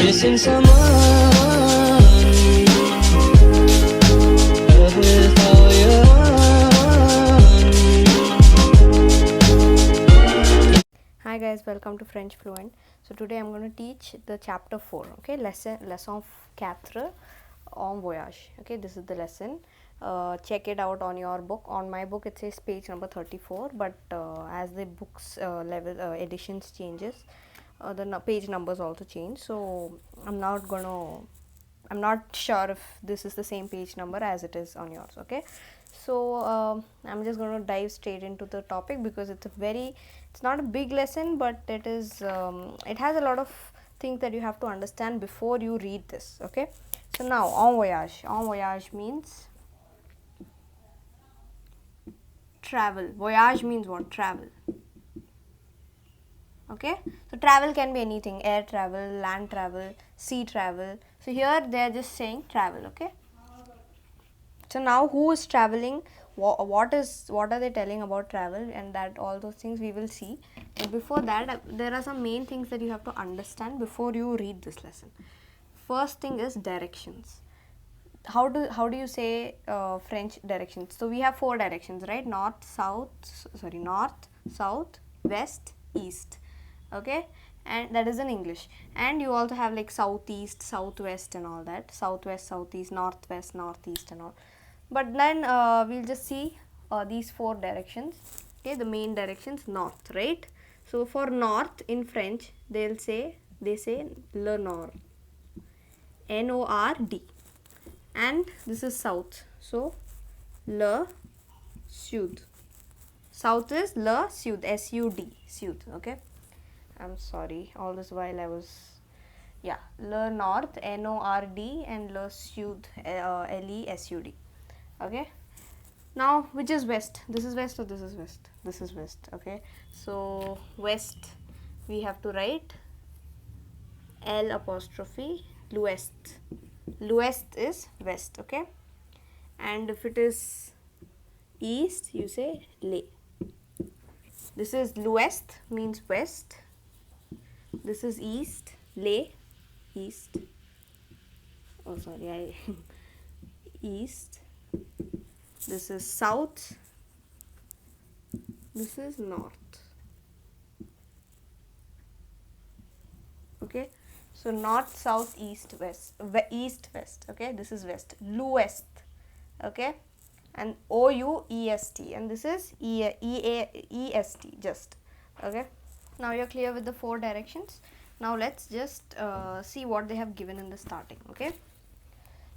missing someone. Love is all you want. Hi guys, welcome to French Fluent. So today I'm going to teach the chapter 4, okay, leçon 4 en voyage. Okay, this is the lesson. Check it out on your book. On my book it says page number 34, but as the books level editions changes, the page numbers also change. So I'm not sure if this is the same page number as it is on yours. Okay, so I'm just going to dive straight into the topic because it's not a big lesson, but it has a lot of things that you have to understand before you read this. Okay, so now en voyage means travel. Voyage means what? Travel. Okay, so travel can be anything: air travel, land travel, sea travel. So here they are just saying travel. Okay, so now who is traveling, what are they telling about travel, and that all those things we will see. And before that, there are some main things that you have to understand before you read this lesson. First thing is directions. How do you say French directions? So we have 4 directions, right? North, south, west, east. Okay, and that is in English. And you also have like southeast, southwest, and all that. Southwest, southeast, northwest, northeast, and all. But then we'll just see these 4 directions. Okay, the main directions: north, right? So for north in French, they say le nord, Nord. And this is south, so le sud. South is le sud, SUD, sud. Okay, I'm sorry, all this while I was, le north, NORD, and le sud, LESUD. Okay, now which is west? This is west or this is west? This is west. Okay, so west we have to write L apostrophe l'ouest. L'ouest is west. Okay, and if it is east, you say le. This is l'ouest, means west. This is east, le, east. Oh sorry, east. This is south. This is north. Okay, so north, south, east, west, east, west. Okay, this is west, l'ouest. Okay, and OUEST, and this is EAEST, just. Okay, now you're clear with the 4 directions. Now let's just see what they have given in the starting. Okay,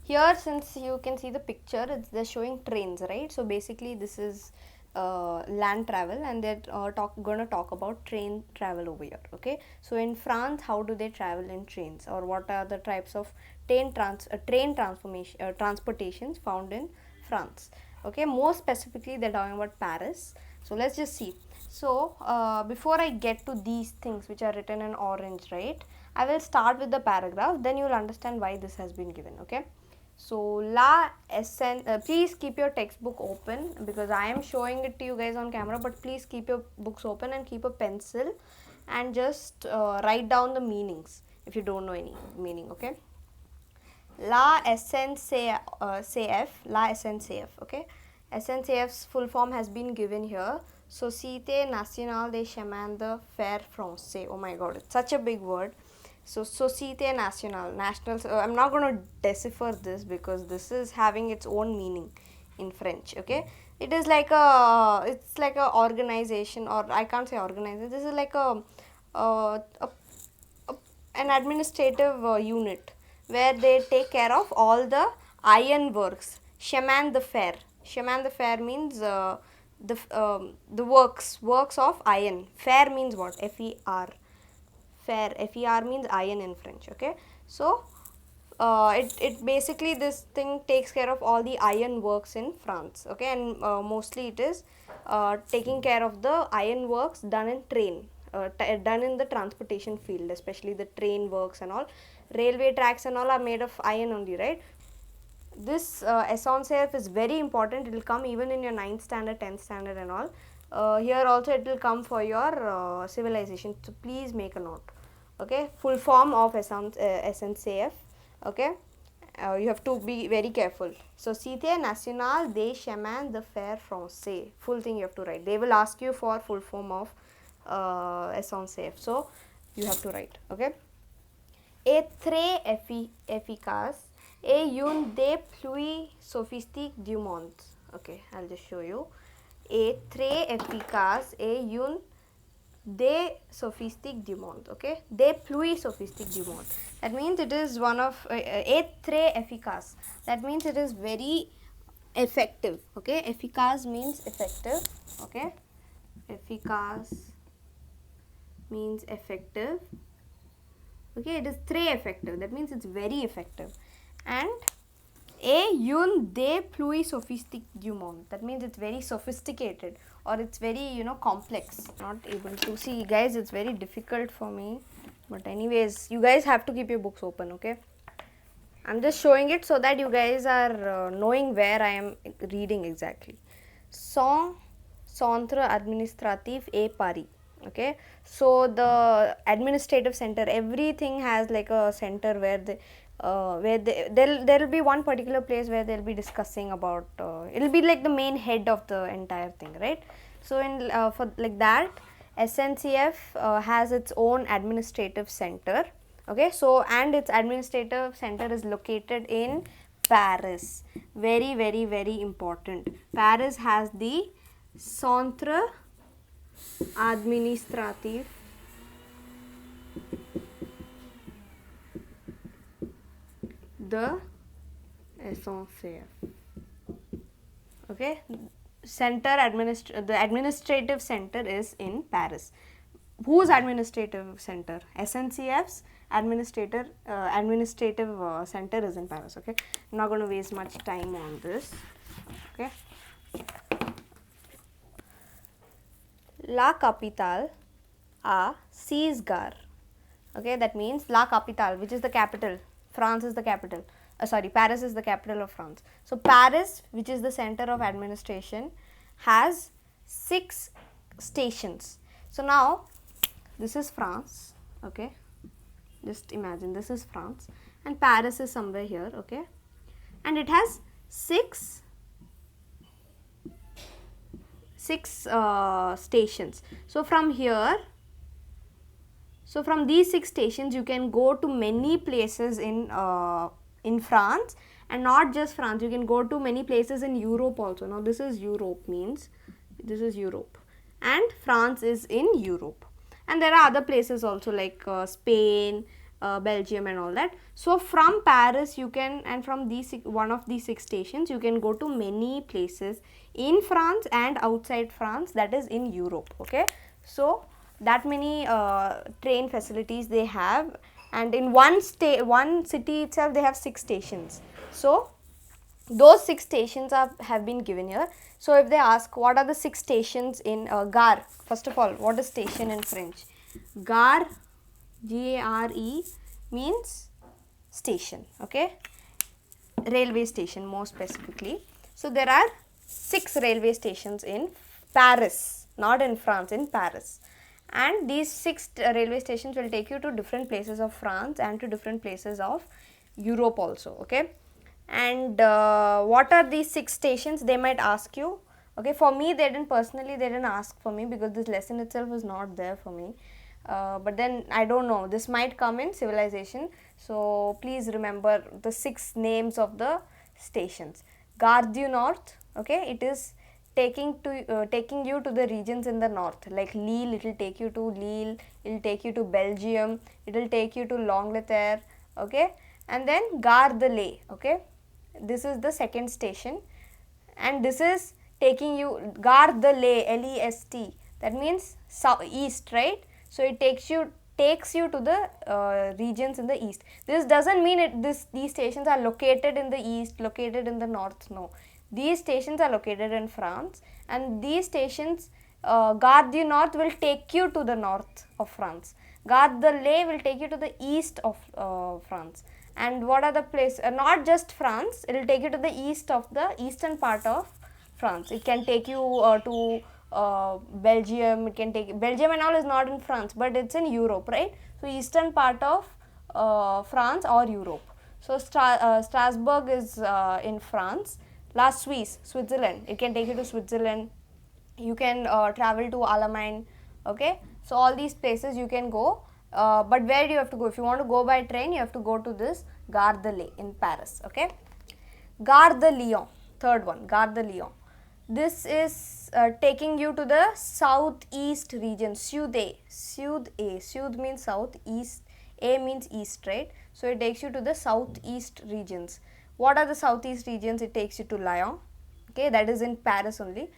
here, since you can see the picture, they're showing trains, right? So basically this is land travel, and they're going to talk about train travel over here. Okay, so in France, how do they travel in trains, or what are the types of transportations found in France? Okay, more specifically they're talking about Paris. So let's just see. So before I get to these things which are written in orange, right, I will start with the paragraph, then you will understand why this has been given. Okay, so please keep your textbook open because I am showing it to you guys on camera, but please keep your books open and keep a pencil and just write down the meanings if you don't know any meaning. Okay, la SNCF, okay, SNCF's full form has been given here: Société Nationale des Chemins de Fer Français. Oh my god, it's such a big word. So Société Nationale, I'm not going to decipher this because this is having its own meaning in French. Okay, it's like a organization, or I can't say organization, this is like an administrative unit where they take care of all the iron works. Chemin de fer means the works of iron. Fer means what? FER. FER means iron in French. Okay, so it basically, this thing takes care of all the iron works in France. Okay, and mostly it is taking care of the iron works done in done in the transportation field, especially the train works and all. Railway tracks and all are made of iron only, right? This SNCF is very important. It will come even in your 9th standard, 10th standard and all. Here also it will come for your civilization, so please make a note. okay, full form of SNCF, okay. You have to be very careful. So, Cité Nationale des Chemins de Fer Français, full thing you have to write. They will ask you for full form of SNCF, so you have to write, okay. Est très efficace et une des plus sophistiques du monde. Okay, I'll just show you. Est très efficace et une des sophistiques du monde. Okay, des plus sophistiques du monde. That means it is one of est très efficace. That means it is very effective. Okay, efficace means effective. Okay, efficace means effective. Okay, it is très effective. That means it's very effective. And une des plus sophistiques du monde. That means it's very sophisticated, or it's very, complex. Not able to see, guys, it's very difficult for me. But anyways, you guys have to keep your books open, okay? I'm just showing it so that you guys are knowing where I am reading exactly. Centre administratif et Paris. Okay, so the administrative center, everything has like a center where there will be one particular place where they'll be discussing about it'll be like the main head of the entire thing, right? So in for like that, SNCF has its own administrative center. Okay, so and its administrative center is located in Paris. Very, very, very important. Paris has the Centre Administratif de SNCF. Okay, the administrative center is in Paris. Whose administrative center? SNCF's administrative center is in Paris. Okay, I'm not going to waste much time on this. Okay. La capitale a 6 gares. Okay, that means La capitale, which is the capital. France is the capital. Paris is the capital of France. So Paris, which is the center of administration, has 6 stations. So now this is France. Okay, just imagine this is France and Paris is somewhere here. Okay, and it has 6 stations. So from here, so from these 6 stations you can go to many places in France, and not just France, you can go to many places in Europe also. Now this is Europe, means this is Europe, and France is in Europe, and there are other places also like Spain, Belgium and all that. So from Paris you can, and from these one of these 6 stations you can go to many places in France and outside France, that is in Europe. Okay, so that many train facilities they have, and in one city itself they have 6 stations. So those 6 stations have been given here. So if they ask what are the 6 stations in gare, first of all, what is station in French? Gare, G-A-R-E, means station. Okay, railway station more specifically. So there are 6 railway stations in Paris, not in France, in Paris. And these 6 railway stations will take you to different places of France and to different places of Europe also. Okay, and what are these 6 stations, they might ask you. Okay, for me they didn't ask for me because this lesson itself was not there for me. But then I don't know, this might come in civilization, so please remember the 6 names of the stations. Gare du Nord, okay, it is taking you to the regions in the north, like Lille, it will take you to Lille, it will take you to Belgium, it will take you to L'Angleterre. Okay, and then Gare de l'Est, okay, this is the second station, and this is taking you Gare de l'Est, L-E-S-T, that means east, right? So it takes you to the regions in the east. This doesn't mean these stations are located in the east, located in the north. No, these stations are located in France, and these stations, Gare du Nord will take you to the north of France. Gare de l'Est will take you to the east of France. And what are the places? Not just France, it will take you to the east of the eastern part of France. It can take you to Belgium. It can take Belgium and all is not in France, but it's in Europe, right? So eastern part of France or Europe. So Strasbourg is in France. Last Switzerland. It can take you to Switzerland. You can travel to Alamein. Okay, so all these places you can go. But where do you have to go? If you want to go by train, you have to go to this Gare de Lyon in Paris. Okay, Gare de Lyon, third one, Gare de Lyon. This is taking you to the southeast region. Sud means south, east, A means east, right? So it takes you to the southeast regions. What are the southeast regions? It takes you to Lyon. Okay, that is in Paris only.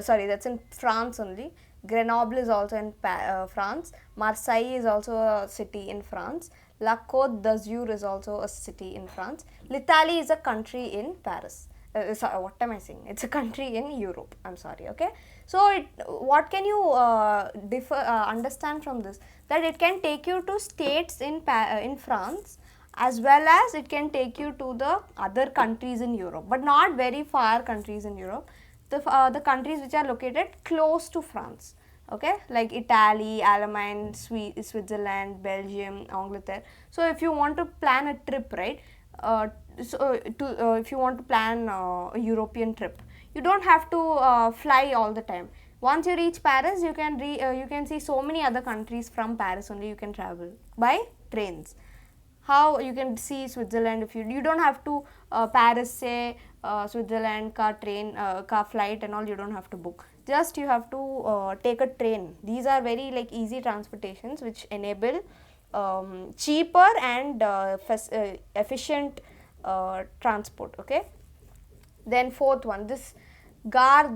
Sorry, that's in France only. Grenoble is also in France. Marseille is also a city in France. La Côte d'Azur is also a city in France. L'Italie is a country in Paris. Sorry, what am I saying? It's a country in Europe. I'm sorry. Okay. So, what can you understand from this? That it can take you to states in France, as well as it can take you to the other countries in Europe, but not very far countries in Europe. The countries which are located close to France. Okay, like Italy, Allemagne, Switzerland, Belgium, Angleterre. So if you want to plan a trip, right? If you want to plan a European trip, you don't have to fly all the time. Once you reach Paris, you can see so many other countries from Paris only. You can travel by trains. How you can see Switzerland if you don't have to Paris say Switzerland car train car flight and all, you don't have to book. Just you have to take a train. These are very like easy transportations which enable cheaper and efficient transport. Okay, then fourth one, this Gare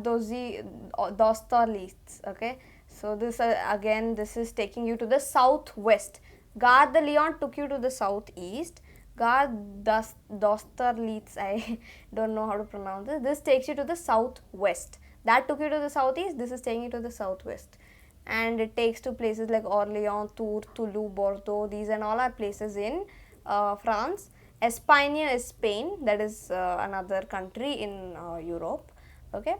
d'Austerlitz. Okay, so this again, this is taking you to the southwest. Gare de Lyon took you to the southeast. Gare d'Austerlitz, I don't know how to pronounce this. This takes you to the southwest. That took you to the southeast. This is taking you to the southwest. And it takes to places like Orleans, Tours, Toulouse, Bordeaux. These and all are places in France. Espagne is Spain. That is another country in Europe. Okay.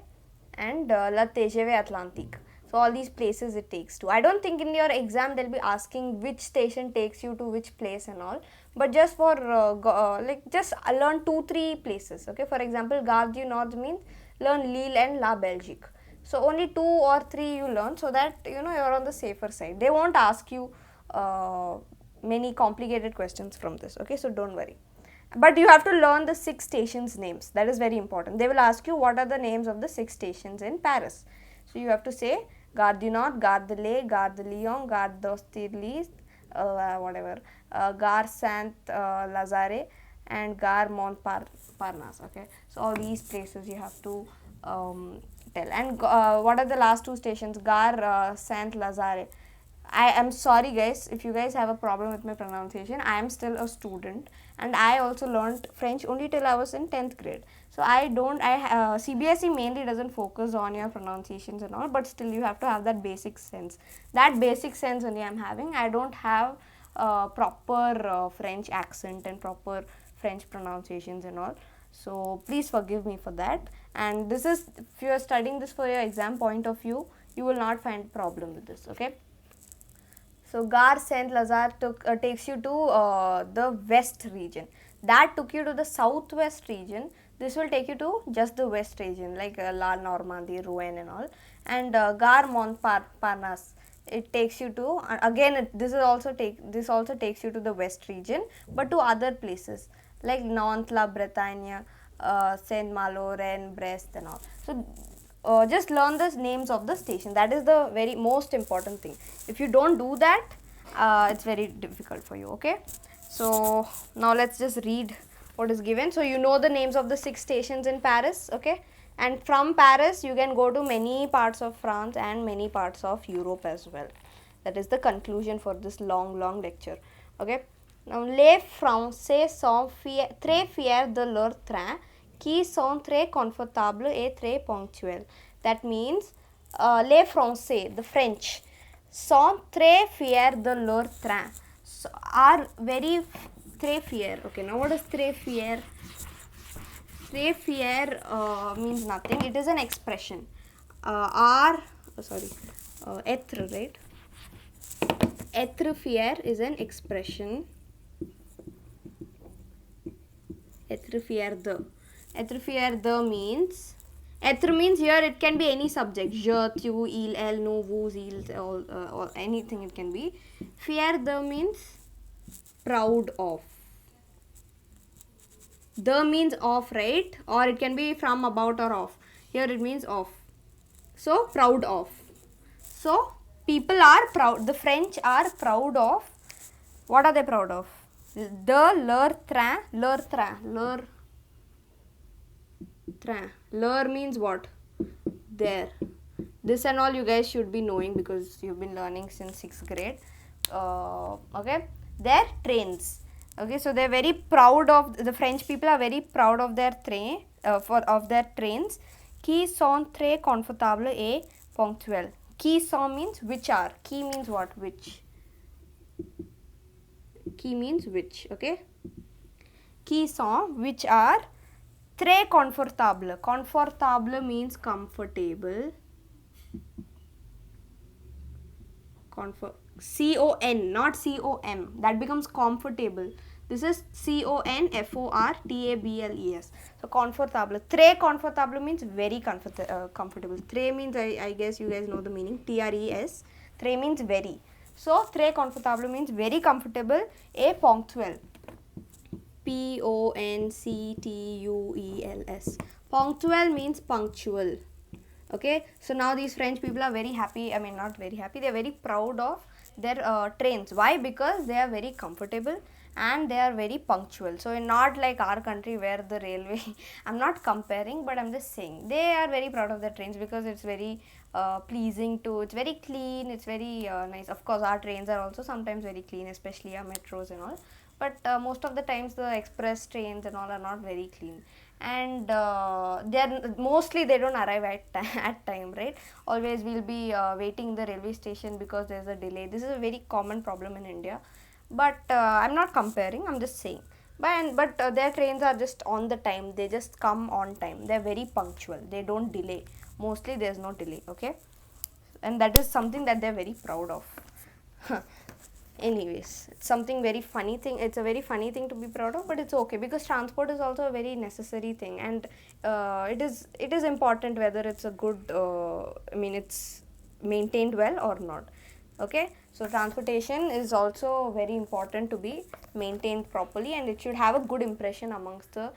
And La TGV Atlantique. So all these places it takes to. I don't think in your exam they'll be asking which station takes you to which place and all. But just for just learn 2-3 places. Okay. For example, Gare du Nord means learn Lille and La Belgique. So only 2 or 3 you learn, so that you're on the safer side. They won't ask you many complicated questions from this. Okay. So don't worry. But you have to learn the 6 stations names. That is very important. They will ask you what are the names of the 6 stations in Paris. So you have to say Gare du Nord, Gare de Lyon, Gare de Lyon, Gare d'Austerlitz, Gare Saint-Lazare and Gare Montparnasse. Okay, so all these places you have to tell. And what are the last 2 stations? Gare Saint-Lazare. I am sorry guys, if you guys have a problem with my pronunciation. I am still a student and I also learned French only till I was in 10th grade. So CBSE mainly doesn't focus on your pronunciations and all, but still you have to have that basic sense. That basic sense only I am having. I don't have proper French accent and proper French pronunciations and all. So please forgive me for that. And this is, if you are studying this for your exam point of view, you will not find problem with this. Okay. So Gare Saint-Lazare takes you to the west region. That took you to the southwest region. This will take you to just the west region like La Normandie, Rouen and all. And Gare Montparnasse, it takes you to again this also takes you to the west region, but to other places like Nantes, La Bretagne, Saint-Malo, Rennes, Brest and all. So just learn the names of the station. That is the very most important thing. If you don't do that, it's very difficult for you. Okay, so now let's just read what is given. So you know the names of the 6 stations in Paris. Okay, and from Paris you can go to many parts of France and many parts of Europe as well. That is the conclusion for this long lecture. Okay, now les Français sont très fiers de leur train qui sont très confortables et très ponctuels. That means les Français, the French, sont très fiers de leur train. So, are very très fiers. Okay, now what is très fiers? Très fiers means nothing. It is an expression. Être, right? Être fier is an expression. Être fier de. Être fier de means. Être means here it can be any subject. Je, tu, il, elle, nous, vous, ils, or anything it can be. Fier de means proud of. The means of, right? Or it can be from, about, or of. Here it means of. So proud of. So people are proud. The French are proud of. What are they proud of? Leur train. Leur means what? There. This and all you guys should be knowing because you've been learning since 6th grade. Okay. Their trains. Okay, so they're very proud of, the French people are very proud of their of their trains. Qui sont très confortables et ponctuels. Qui sont means which are. Qui means what? Which. Qui means which. Okay. Qui sont which are très confortables. Confortable means comfortable. C-O-N, not C-O-M. That becomes comfortable. This is C-O-N-F-O-R-T-A-B-L-E-S. So confortable. Très confortable means very comfortable. Très means, I guess you guys know the meaning. T-R-E-S. Très means very. So très confortable means very comfortable. Et ponctuel. P-O-N-C-T-U-E-L-S. Punctual means punctual. Okay, so now these French people are very happy. I mean, not very happy. They are very proud of their trains. Why? Because they are very comfortable and they are very punctual. So not like our country where the railway. I'm not comparing, but I'm just saying they are very proud of their trains because it's very pleasing to. It's very clean. It's very nice. Of course, our trains are also sometimes very clean, especially our metros and all. But most of the times the express trains and all are not very clean. And mostly they don't arrive at time, right? Always we'll be waiting the railway station because there's a delay. This is a very common problem in India, but I'm not comparing, I'm just saying. But their trains are just on the time. They just come on time. They're very punctual. They don't delay. Mostly there's no delay. Okay, and that is something that they're very proud of. Anyways, it's something very funny thing. It's a very funny thing to be proud of, but it's okay because transport is also a very necessary thing, and it is important whether it's a good I mean it's maintained well or not. Okay, so transportation is also very important to be maintained properly, and it should have a good impression amongst the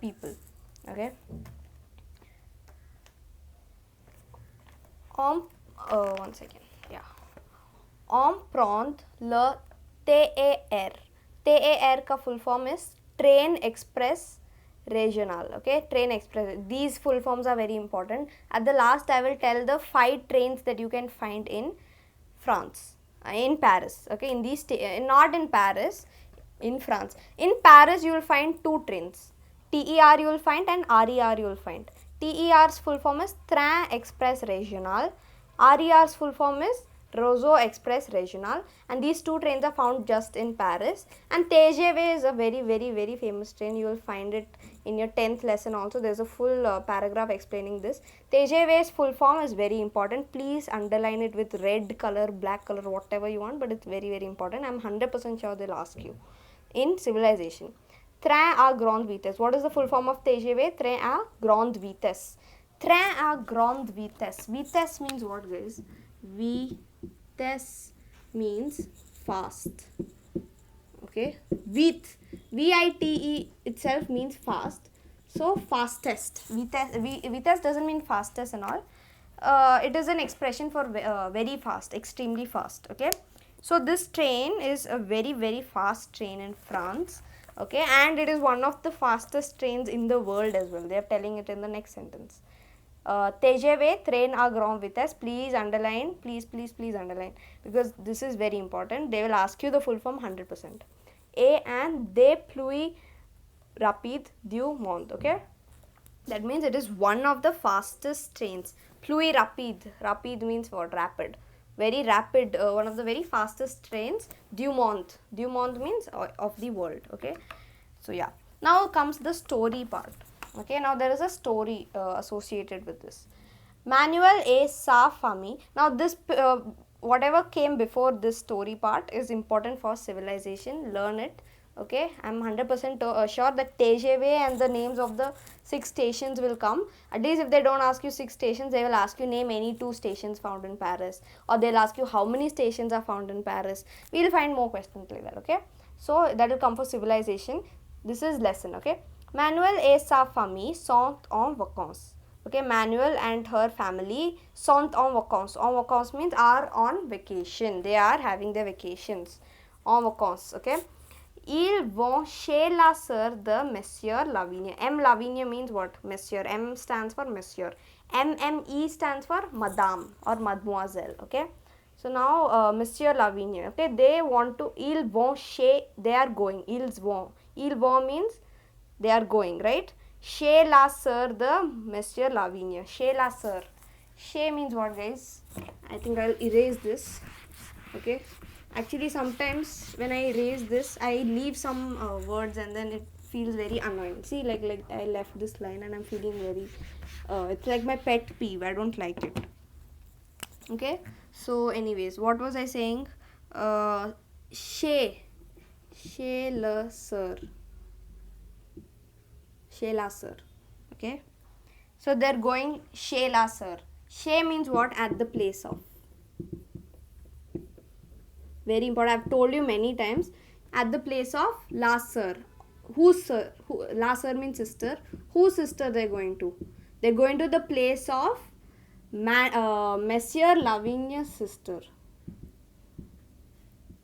people. Okay. One second. Yeah. Emprunt le TER. TER का full form is Train Express Regional. Okay, Train Express. These full forms are very important. At the last, I will tell the 5 trains that you can find in France, in Paris. Okay, in these not in Paris, in France. In Paris, you will find 2 trains. TER you will find and RER you will find. TER's full form is Train Express Regional. RER's full form is Roseau Express Regional, and these 2 trains are found just in Paris. And TGV is a very famous train. You will find it in your 10th lesson also. There is a full paragraph explaining this. TGV's full form is very important. Please underline it with red color, black color, whatever you want, but it's very important. I'm 100% sure they'll ask you in civilization. Train à grande vitesse. What is the full form of TGV? Train à grande vitesse. Train à grande vitesse. Vitesse means what, guys? Vitesse means fast. Okay, VITE itself means fast. So fastest. Vitesse doesn't mean fastest and all. It is an expression for very fast, extremely fast. Okay, so this train is a very fast train in France. Okay, and it is one of the fastest trains in the world as well. They are telling it in the next sentence. TGV, train à grande vitesse. Please underline, please underline, because this is very important. They will ask you the full form 100%. And des pluies rapides du monde. Okay, that means it is one of the fastest trains. Pluie rapide. Rapide means what? Rapid. Very rapid. One of the very fastest trains. Du monde. Du monde means of the world. Okay, so yeah. Now comes the story part. Okay, now there is a story associated with this. Manuel et sa famille. Now this whatever came before this story part is important for civilization. Learn it. Okay, I'm 100% sure that TGV and the names of the 6 stations will come. At least if they don't ask you 6 stations, they will ask you name any 2 stations found in Paris, or they'll ask you how many stations are found in Paris. We'll find more questions like that. Okay, so that will come for civilization. This is lesson. Okay, Manuel et sa famille sont en vacances. Okay, Manuel and her family sont en vacances. En vacances means are on vacation. They are having their vacations. En vacances. Okay. Ils vont chez la sœur de Monsieur Lavigne. M Lavigne means what? Monsieur. M stands for Monsieur. MME stands for Madame or Mademoiselle. Okay. So now Monsieur Lavigne. Okay. They want to. Ils vont chez. They are going. Ils vont. Ils vont means they are going, right? Chez la sœur de Monsieur Lavigne. Chez la sœur. Chez means what, guys? I think I'll erase this. Okay. Actually, sometimes when I erase this, I leave some words and then it feels very annoying. See, like I left this line and I'm feeling very, it's like my pet peeve. I don't like it. Okay. So, anyways, what was I saying? Chez la sœur. Chez la sœur. Okay. So, they're going chez la sœur. Chez means what? At the place of. Very important. I've told you many times. At the place of la sœur. Whose sœur? La sœur means sister. Whose sister they're going to? They're going to the place of Monsieur Lavigne's sister.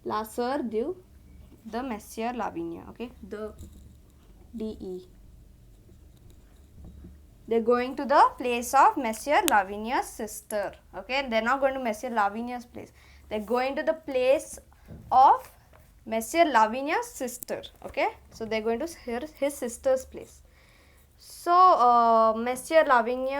La sœur de Monsieur Lavigne. Okay. The DE. They're going to the place of Monsieur Lavigne's sister. Okay. They're not going to Monsieur Lavigne's place. They're going to the place of Monsieur Lavigne's sister. Okay. So, they're going to his sister's place. So, Monsieur Lavigne,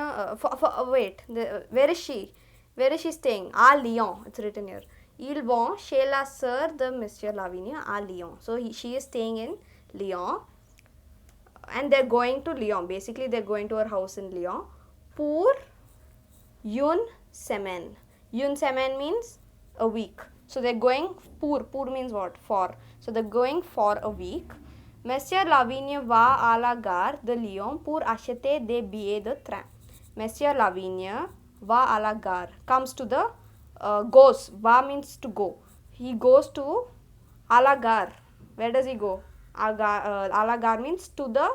wait, where is she? Where is she staying? À Lyon. It's written here. Ils vont chez la sœur de Monsieur Lavigne à Lyon. So, she is staying in Lyon. And they're going to Lyon. Basically, they're going to her house in Lyon. Pour une semaine. Une semaine means a week. So, they're going pour. Pour means what? For. So, they're going for a week. Monsieur Lavigne va à la gare de Lyon pour acheter des billets de train. Monsieur Lavigne va à la gare. Comes to the, goes. Va means to go. He goes to à la gare. Where does he go? À la gare means to the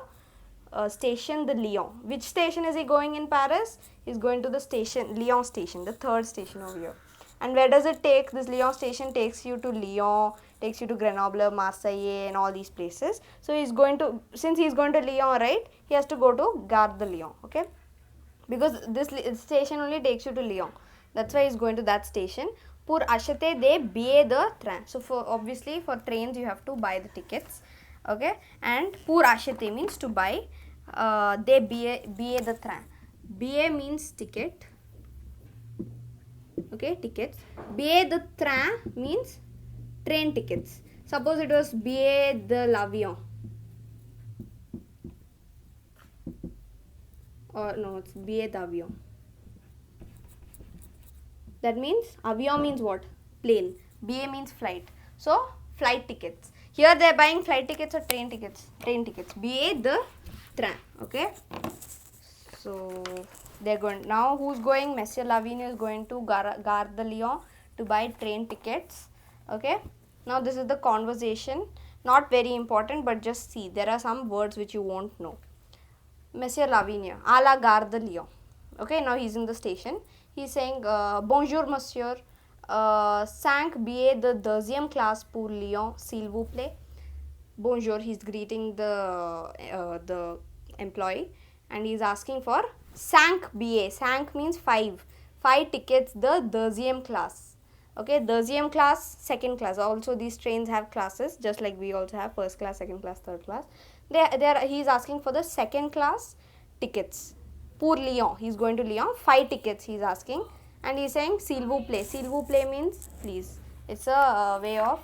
station de Lyon. Which station is he going in Paris? He's going to the station, Lyon station, the 3rd station over here. And where does it take? This Lyon station takes you to Lyon, takes you to Grenoble, Marseille and all these places. So, he's going to, since he's going to Lyon, right, he has to go to Gare de Lyon, okay. Because this station only takes you to Lyon. That's why he's going to that station. Pour acheter des billets de train. So, obviously for trains you have to buy the tickets, okay. And pour acheter means to buy des billets de train. Billet means ticket. Okay, tickets. Billet de train means train tickets. Suppose it was billet de l'avion. Or no, it's billet d'avion. That means avion means what? Plane. Billet means flight. So, flight tickets. Here they are buying flight tickets or train tickets? Train tickets. Billet de train. Okay. So, they're going now. Who's going? Monsieur Lavigne is going to Gare de Lyon to buy train tickets. Okay. Now this is the conversation. Not very important, but just see. There are some words which you won't know. Monsieur Lavigne à la Gare de Lyon. Okay. Now he's in the station. He's saying bonjour monsieur. 5 billets de deuxième classe pour Lyon, s'il vous plaît. Bonjour. He's greeting the employee. And he is asking for 5 billets. 5 means 5. 5 tickets, the deuxième class. Okay, deuxième class, second class. Also, these trains have classes, just like we also have first class, second class, third class. He is asking for the second class tickets. Pour Lyon. He is going to Lyon. 5 tickets he is asking. And he is saying, s'il vous plaît. S'il vous plaît means please. It's a way of,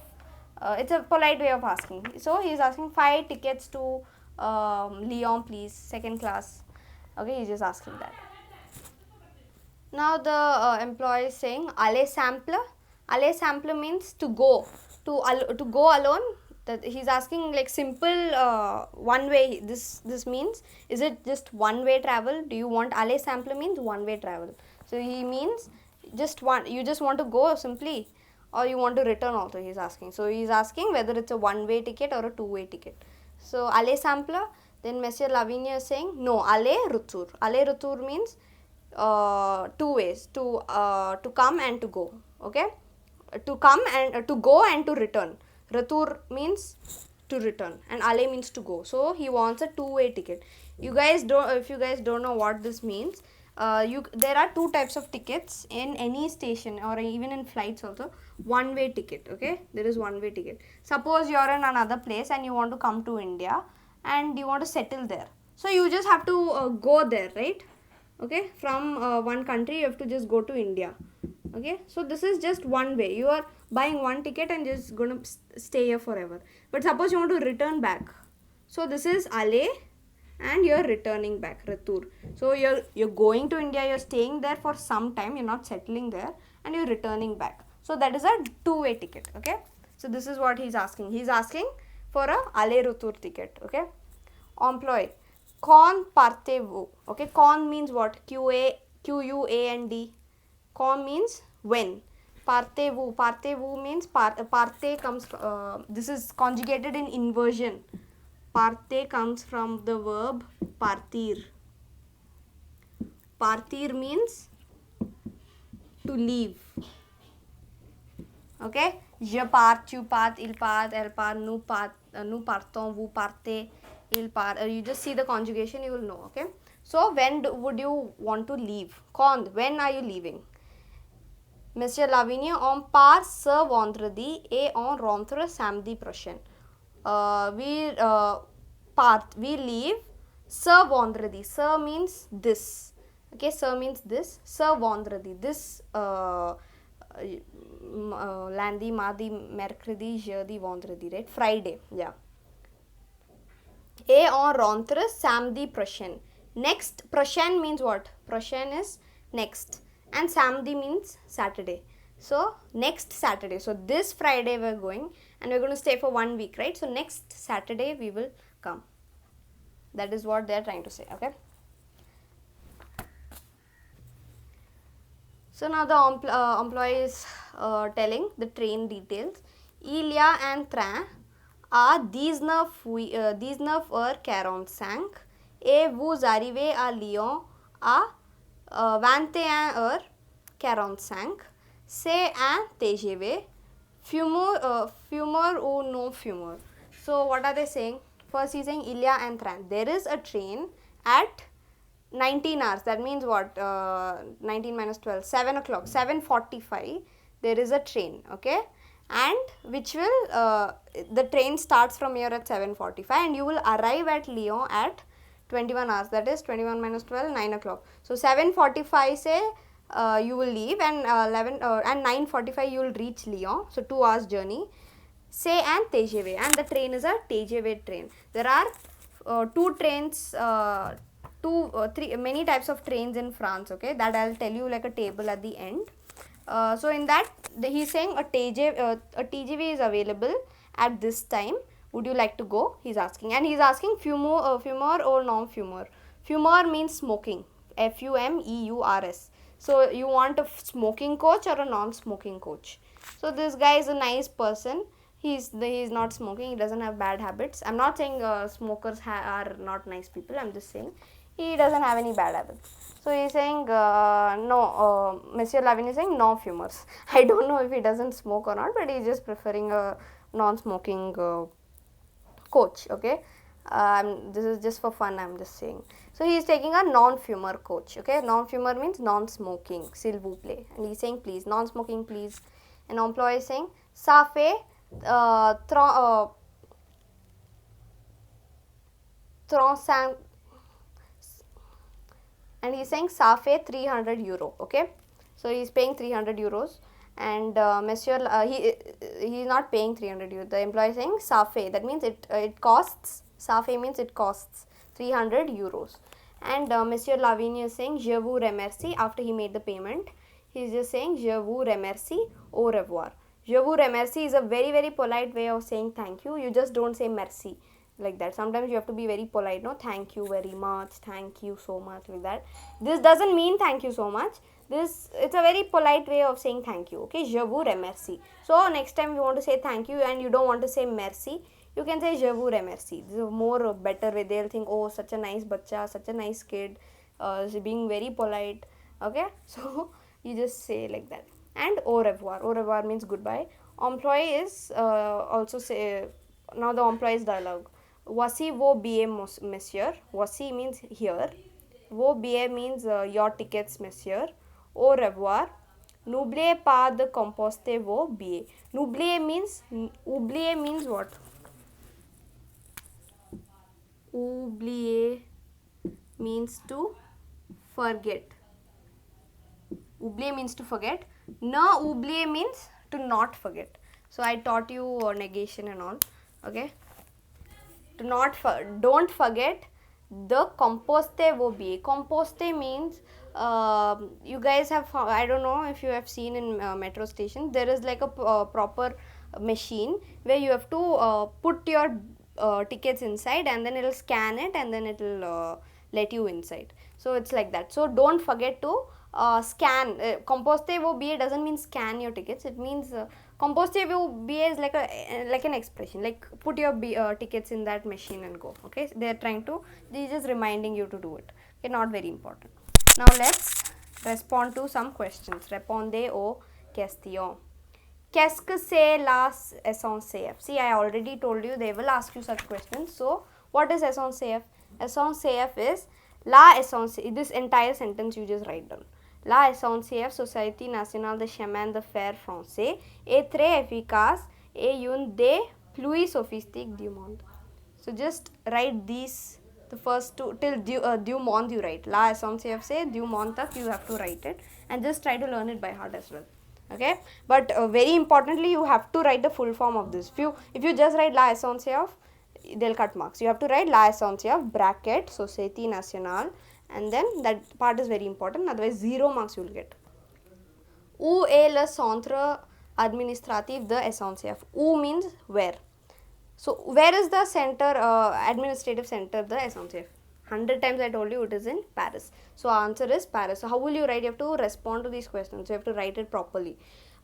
it's a polite way of asking. So, he is asking 5 tickets to Lyon please, second class. Okay, he's just asking that. Now the employee is saying aller simple. Aller simple means to go. To go alone. That he's asking like simple one way. This means, is it just one way travel? Do you want aller simple means one way travel. So he means just one. You just want to go simply, or you want to return also. He's asking. So he's asking whether it's a one way ticket or a two way ticket. So aller simple. Then Monsieur Lavinia is saying no, aller retour. Aller retour means two ways, to come and to go. Okay, to come and to go and to return. Retour means to return and aller means to go. So he wants a two-way ticket. You guys don't, if you guys don't know what this means, there are two types of tickets in any station or even in flights also. One-way ticket. Okay, there is one-way ticket. Suppose you are in another place and you want to come to India and you want to settle there. So you just have to go there, right? Okay, from one country you have to just go to India. Okay, so this is just one way. You are buying one ticket and just gonna stay here forever. But suppose you want to return back, so this is aller and you're returning back, retour. So you're going to India, you're staying there for some time, you're not settling there, and you're returning back. So that is a two-way ticket. Okay, so this is what he's asking. He's asking for a aller retour ticket. Okay, employee, quand partez-vous? Okay, quand means what? Q-U-A-N-D. Quand means when. Partez-vous. Partez-vous means parte comes, this is conjugated in inversion. Parte comes from the verb partir. Partir means to leave. Okay, je pars, tu pars, il part, elle part, nous partons, vous partez, il part. You just see the conjugation, you will know. Okay, so when would you want to leave? Quand, when are you leaving? Monsieur Lavigne, on part ce vendredi et on rentre samedi prochain. We leave ce vendredi. Ce means this. Okay, ce means this. Ce vendredi. This lundi, mardi, mercredi, jeudi, vendredi, right? Friday, yeah. Et on rentre samedi prochain. Next, prochain means what? Prochain is next. And samedi means Saturday. So next Saturday. So this Friday we're going and we're going to stay for 1 week, right? So next Saturday we will come. That is what they're trying to say. Okay. So now the employee is telling the train details. Il y a un train à 19h45 et vous arrivez à Lyon à 21h45. C'est un TGV, fumeur ou non fumeur. So what are they saying? First he's saying il y a un train. There is a train at 19 hours. That means what? 19 minus 12. 7 o'clock. 7:45. There is a train. Okay. And which will, the train starts from here at 7:45 and you will arrive at Lyon at 21 hours. That is 21 minus 12, 9 o'clock. So 7:45 say you will leave and 9:45 you will reach Lyon. So 2 hours journey. Say and TGV, and the train is a TGV train. There are two trains, many types of trains in France. Okay, that I'll tell you like a table at the end. So in that he's saying a TGV is available at this time. Would you like to go? He's asking, and he's asking fumeur or non-fumeur. Fumeur means smoking. F-U-M-E-U-R-S. So you want a smoking coach or a non-smoking coach? So this guy is a nice person. He's not smoking. He doesn't have bad habits. I'm not saying smokers are not nice people. I'm just saying he doesn't have any bad habits. So he's saying no. Monsieur Lavin is saying non-fumeurs. I don't know if he doesn't smoke or not, but he's just preferring a non-smoking coach. Okay, this is just for fun. I'm just saying. So he is taking a non-fumer coach. Okay, non-fumer means non-smoking. S'il vous plaît. And he's saying please, non-smoking please. An employee is saying ça fait 35, and he's saying ça fait 300 euro. Okay, so he's paying 300 euros, and monsieur he's not paying 300 euros. The employee is saying ça fait, that means it costs. Ça fait means it costs 300 euros. And monsieur Lavigne is saying je vous remercie. After he made the payment, He's just saying je vous remercie, au revoir. Je vous remercie is a very very polite way of saying thank you. You just don't say merci like that. Sometimes you have to be very polite, no, thank you very much, thank you so much, like that. This doesn't mean thank you so much. It's a very polite way of saying thank you. Okay, je vous remercie. So next time you want to say thank you and you don't want to say merci, you can say je vous remercie. This is a more better way. They'll think, oh, such a nice bacha, such a nice kid, being very polite. Okay, so you just say like that. And au revoir. Au revoir means goodbye. Employee is also say, now the employee's dialogue. Voici vos billets, monsieur. Voici means here. Vos billets means your tickets, monsieur. Au revoir. N'oubliez pas de composter vos billets. Oublier means what? Oublier means to forget. Oublier means to forget. Na oublier means to not forget. So I taught you negation and all. Okay. Don't forget the composter vos billets. Composter means you guys have, I don't know if you have seen in metro station, there is like a proper machine where you have to put your tickets inside and then it will scan it and then it will let you inside. So it's like that. So don't forget to scan. Composter vos billets doesn't mean scan your tickets. It means composter vos billets is like an expression, like put your tickets in that machine and go. Okay, they're just reminding you to do it. Okay, not very important. Now let's respond to some questions. Répondez aux questions. Qu'est-ce que c'est la SNCF? See, I already told you they will ask you such questions. So, what is SNCF? SNCF is la SNCF. This entire sentence you just write down. La SNCF, Société Nationale de Chemin de Fer Français, est très efficace et une des plus sophistiques du monde. So, just write these. The first two till du monde you write. La SNCF say du monde tak you have to write it and just try to learn it by heart as well. Okay, but very importantly you have to write the full form of this. If you just write la SNCF, they'll cut marks. You have to write la SNCF bracket Société Nationale and then that part is very important, otherwise 0 marks you will get. Où est le centre administratif de SNCF? Où means where. So, where is the center, administrative center of the SNCF? 100 times I told you it is in Paris. So, answer is Paris. So, how will you write? You have to respond to these questions. You have to write it properly.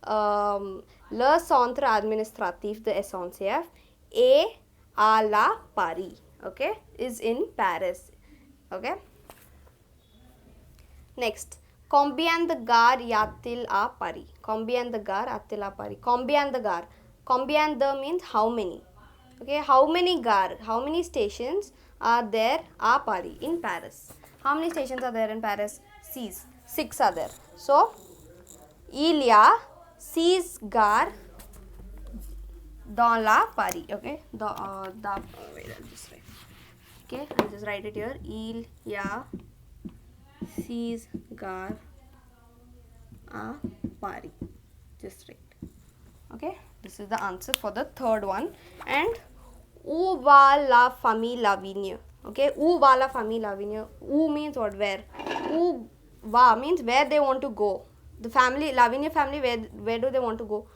Le centre administratif de SNCF est à la Paris. Okay, is in Paris. Okay. Next, combien de gares y a-t-il à Paris? Combien de gares a-t-il à Paris? Combien de gares? Combien de means how many? Okay, how many stations are there à Paris, in Paris? How many stations are there in Paris? 6 are there. So, il y a 6 gares dans la Paris. Okay, wait, I'll just write. Okay, I'll just write it here. Il y a 6 gares à Paris. Just write. Okay, this is the answer for the third one. And où va la famille Lavigne? Okay, où va la famille Lavigne? Où means what? Where? Où va means where they want to go. The family, Lavigne family, where do they want to go?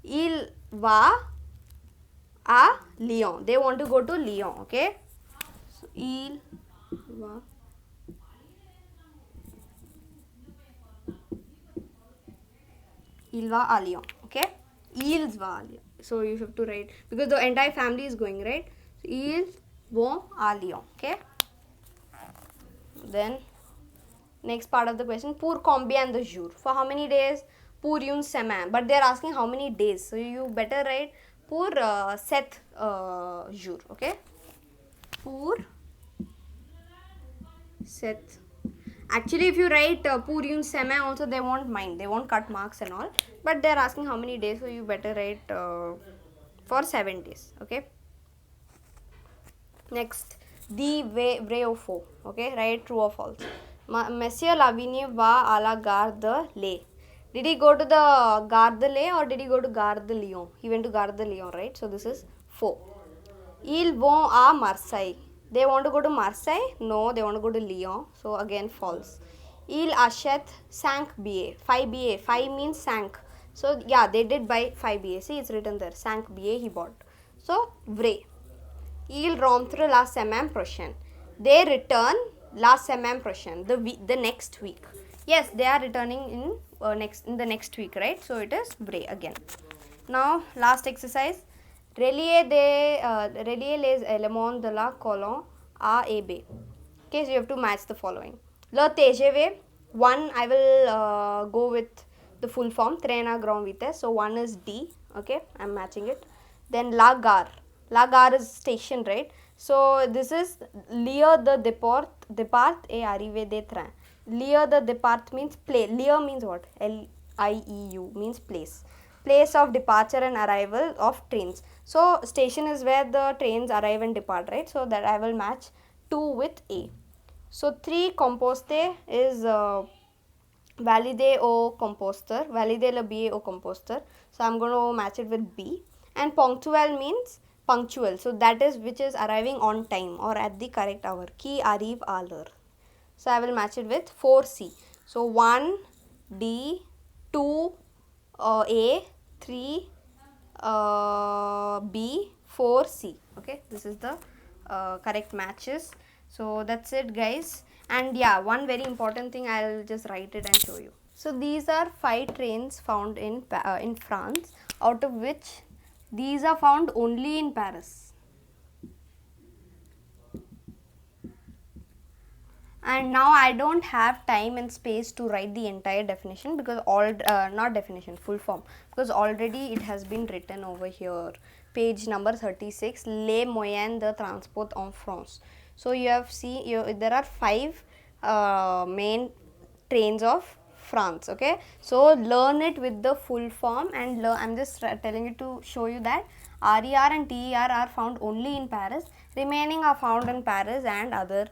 Il va à Lyon. They want to go to Lyon. Okay, so il va. Il va à Lyon. Okay, ils va à Lyon. So you have to write because the entire family is going, right? So, ils vont à Lyon. Okay. Then next part of the question, pour combien de jours? For how many days? Pour une semaine. But they are asking how many days. So you better write pour 7 jours. Okay. Pour 7. Actually, if you write pour une semaine also, they won't mind. They won't cut marks and all. But they are asking how many days, so you better write for 7 days. Okay. Next, the vrai ou faux. Okay, write true or false. Monsieur Lavigne va à la gare de Lyon. Did he go to the Gare de Lyon or did he go to Gare de Lyon? He went to Gare de Lyon, right? So this is faux. Ils vont à Marseille. They want to go to Marseille? No, they want to go to Lyon. So again false. Il achète 5 billets. 5 billets. 5 means 5. So yeah, they did buy 5 billets. See, it's written there. 5 billets he bought. So vrai. Il rentre la semaine prochaine. They return la semaine prochaine. The next week. Yes, they are returning in the next week, right? So it is vrai again. Now last exercise. Relier les éléments de la colonne A et B. Okay, so you have to match the following. Le TGV, one I will go with the full form, train à grande vitesse. So one is D. Okay, I'm matching it. Then la gare. La gare is station, right? So this is lieu de départ et arrivée des trains. Lieu de départ means place. Lieu means what? Lieu means place. Place of departure and arrival of trains. So station is where the trains arrive and depart, right? So that I will match 2 with A. So 3 composter is valider au composter, valider le billet au composter. So I'm going to match it with B. And punctual means punctual. So that is which is arriving on time or at the correct hour. Qui arrive à l'heure. So I will match it with 4C. So 1 D, 2 A, 3 B, 4 C. Okay, this is the correct matches. So that's it, guys. And yeah, one very important thing, I'll just write it and show you. So these are 5 trains found in France, out of which these are found only in Paris. And now I don't have time and space to write the entire definition because not definition, full form, because already it has been written over here, page number 36, les moyens de transport en France. So you have there are 5 main trains of France. Okay, so learn it with the full form and I'm just telling you to show you that RER and TER are found only in Paris, remaining are found in Paris and other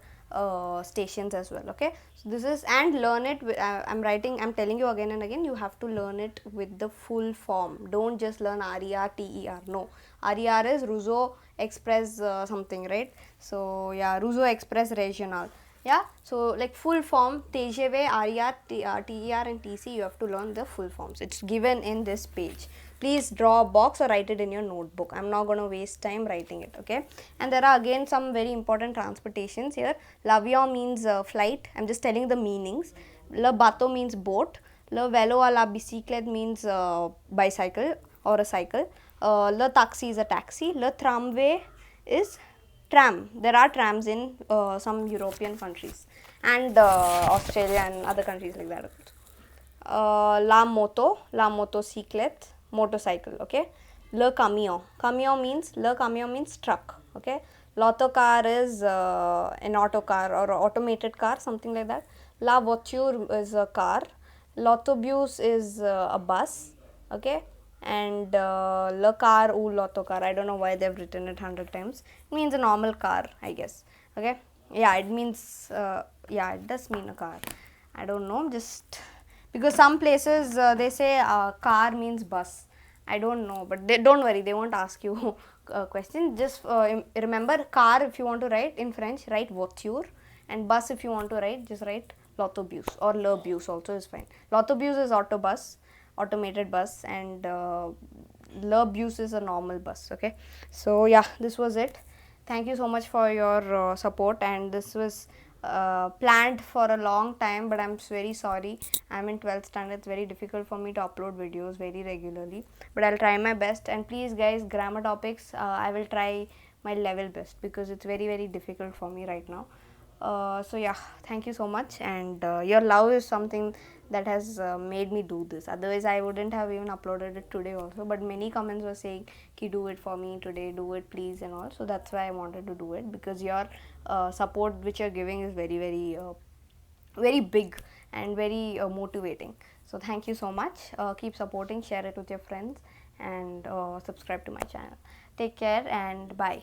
stations as well. Okay, so this is, and learn it I'm telling you again and again, you have to learn it with the full form. Don't just learn RER, TER. No, RER is Rousseau Express something, right? So yeah, Rousseau Express Regional. Yeah, so like full form TGV, RER, TER and TC, you have to learn the full forms. It's given in this page. Please draw a box or write it in your notebook. I'm not going to waste time writing it. Okay, and there are again some very important transportations here. L'avion means flight. I'm just telling the meanings. Le bateau means boat. Le vélo à la bicyclette means bicycle or a cycle. Le taxi is a taxi. Le tramway is tram. There are trams in some European countries and Australia and other countries like that. La motocyclette, motorcycle. Okay, le camion means truck. Okay, l'autocar is an auto car or automated car, something like that. La voiture is a car. L'autobus is a bus. Okay, and le car ou l'autocar, I don't know why they've written it 100 times. It means a normal car, I guess. Okay, yeah, it means yeah, it does mean a car. I don't know, just because some places they say car means bus. I don't know, but don't worry, they won't ask you question. Just remember, car if you want to write in French, write voiture, and bus if you want to write, just write l'autobus, or le bus also is fine. L'autobus is autobus, automated bus, and le bus is a normal bus. Okay, so yeah, this was it. Thank you so much for your support, and this was planned for a long time, but I'm very sorry. I'm in 12th standard. It's very difficult for me to upload videos very regularly, but I'll try my best. And please guys, grammar topics, I will try my level best because it's very difficult for me right now. So yeah, thank you so much, and your love is something that has made me do this. Otherwise I wouldn't have even uploaded it today also, but many comments were saying ki do it for me today, do it please and all. So that's why I wanted to do it, because your support which you're giving is very big and very motivating. So thank you so much. Keep supporting, share it with your friends, and subscribe to my channel. Take care and bye.